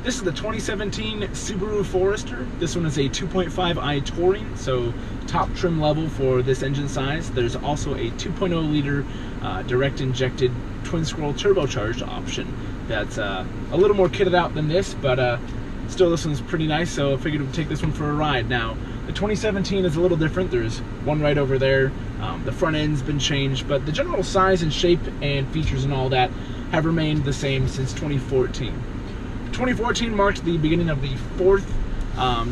This is the 2017 Subaru Forester. This one is a 2.5i Touring, so top trim level for this engine size. There's also a 2.0 liter direct injected twin scroll turbocharged option that's a little more kitted out than this, but still this one's pretty nice, so I figured we'd take this one for a ride. Now, the 2017 is a little different. There's one right over there. The front end's been changed, but the general size and shape and features and all that have remained the same since 2014. 2014 marked the beginning of the fourth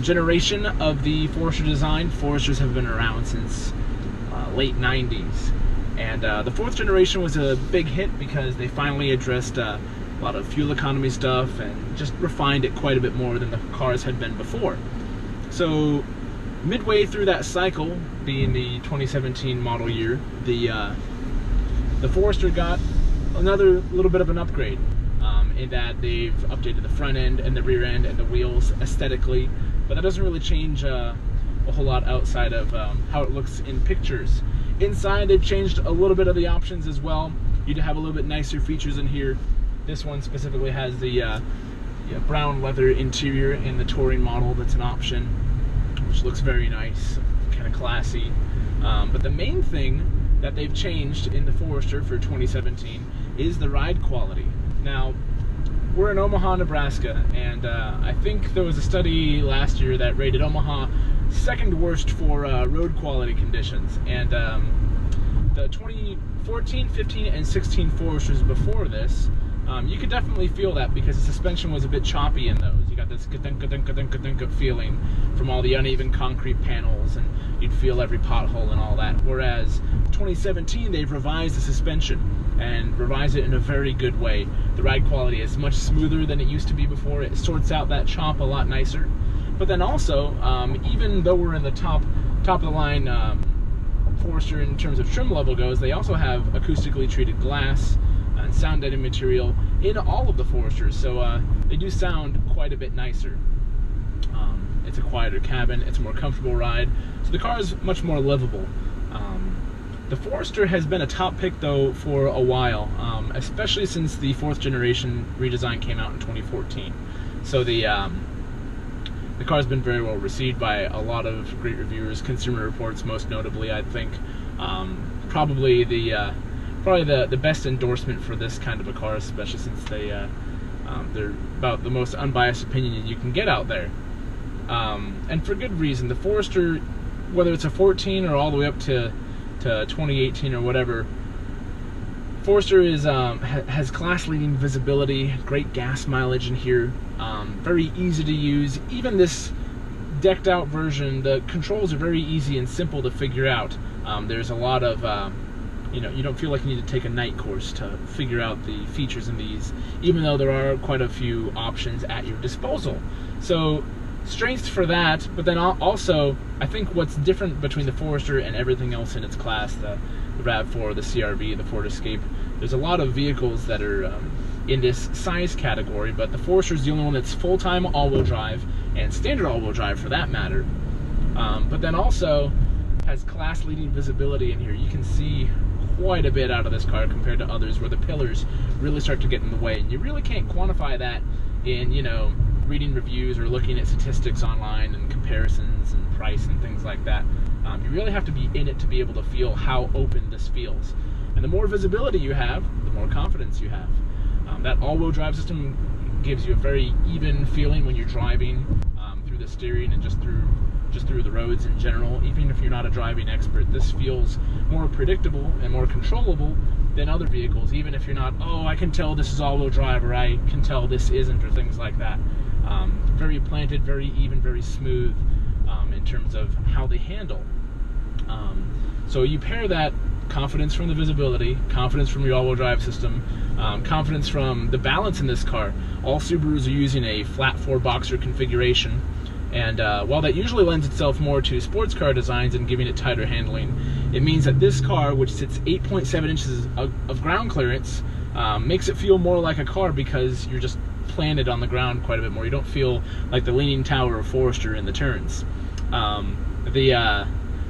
generation of the Forester design. Foresters have been around since late 90s. And the fourth generation was a big hit because they finally addressed a lot of fuel economy stuff and just refined it quite a bit more than the cars had been before. So midway through that cycle, being the 2017 model year, the Forester got another little bit of an upgrade. In that they've updated the front end and the rear end and the wheels aesthetically, but that doesn't really change a whole lot outside of how it looks in pictures. Inside, they've changed a little bit of the options as well. You'd have a little bit nicer features in here. This one specifically has the brown leather interior in the Touring model. That's an option, which looks very nice, kind of classy. But the main thing that they've changed in the Forester for 2017 is the ride quality. Now, we're in Omaha, Nebraska, and I think there was a study last year that rated Omaha second worst for road quality conditions. And the 2014, 15, and 16 Foresters before this, you could definitely feel that because the suspension was a bit choppy in those. You got this ka-dunk feeling from all the uneven concrete panels, and you'd feel every pothole and all that. Whereas 2017, they've revised the suspension and revised it in a very good way. The ride quality is much smoother than it used to be before. It sorts out that chop a lot nicer. But then also, even though we're in the top of the line Forester in terms of trim level goes, they also have acoustically treated glass and sound deadening material in all of the Foresters, so they do sound quite a bit nicer. It's a quieter cabin, it's a more comfortable ride, so the car is much more livable. The Forester has been a top pick though for a while, especially since the fourth generation redesign came out in 2014. So the car's been very well received by a lot of great reviewers, Consumer Reports most notably, I think. Probably the best endorsement for this kind of a car, especially since they're about the most unbiased opinion you can get out there. And for good reason. The Forester, whether it's a 14 or all the way up to 2018 or whatever, Forester has class-leading visibility, great gas mileage in here, very easy to use. Even this decked-out version, the controls are very easy and simple to figure out. There's a lot of you don't feel like you need to take a night course to figure out the features in these, even though there are quite a few options at your disposal. So strengths for that, but then also I think what's different between the Forester and everything else in its class, the RAV4, the CRV, the Ford Escape, there's a lot of vehicles that are in this size category, but the Forester is the only one that's full-time all-wheel drive, and standard all-wheel drive for that matter. But then also has class-leading visibility in here. You can see quite a bit out of this car compared to others where the pillars really start to get in the way, and you really can't quantify that in reading reviews or looking at statistics online and comparisons and price and things like that. You really have to be in it to be able to feel how open this feels. And the more visibility you have, the more confidence you have. That all-wheel drive system gives you a very even feeling when you're driving through the steering and just through the roads in general. Even if you're not a driving expert, this feels more predictable and more controllable than other vehicles, even if you're not, oh, I can tell this is all-wheel drive, or I can tell this isn't, or things like that. Very planted, very even, very smooth in terms of how they handle. So you pair that confidence from the visibility, confidence from your all-wheel drive system, confidence from the balance in this car. All Subarus are using a flat 4-boxer configuration, and while that usually lends itself more to sports car designs and giving it tighter handling, it means that this car, which sits 8.7 inches of ground clearance, makes it feel more like a car because you're just planted on the ground quite a bit more. You don't feel like the leaning tower of Forester in the turns.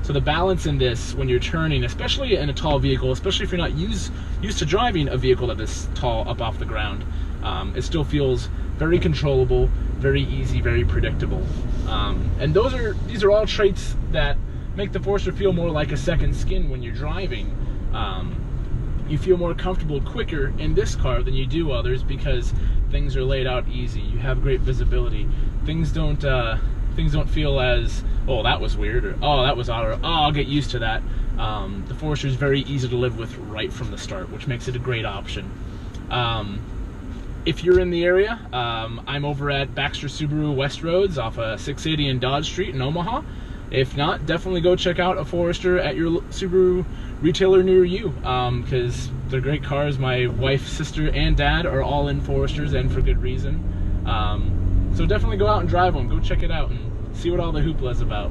So the balance in this, when you're turning, especially in a tall vehicle, especially if you're not used to driving a vehicle that is tall up off the ground, it still feels very controllable, very easy, very predictable. And these are all traits that make the Forester feel more like a second skin when you're driving. You feel more comfortable quicker in this car than you do others because things are laid out easy. You have great visibility. Things don't feel as, oh, that was weird, or oh, that was odd, or oh, I'll get used to that. The Forester is very easy to live with right from the start, which makes it a great option. If you're in the area, I'm over at Baxter Subaru West Roads off of 680 and Dodge Street in Omaha. If not, definitely go check out a Forester at your Subaru retailer near you, because they're great cars. My wife, sister, and dad are all in Foresters, and for good reason. So definitely go out and drive one. Go check it out and see what all the hoopla is about.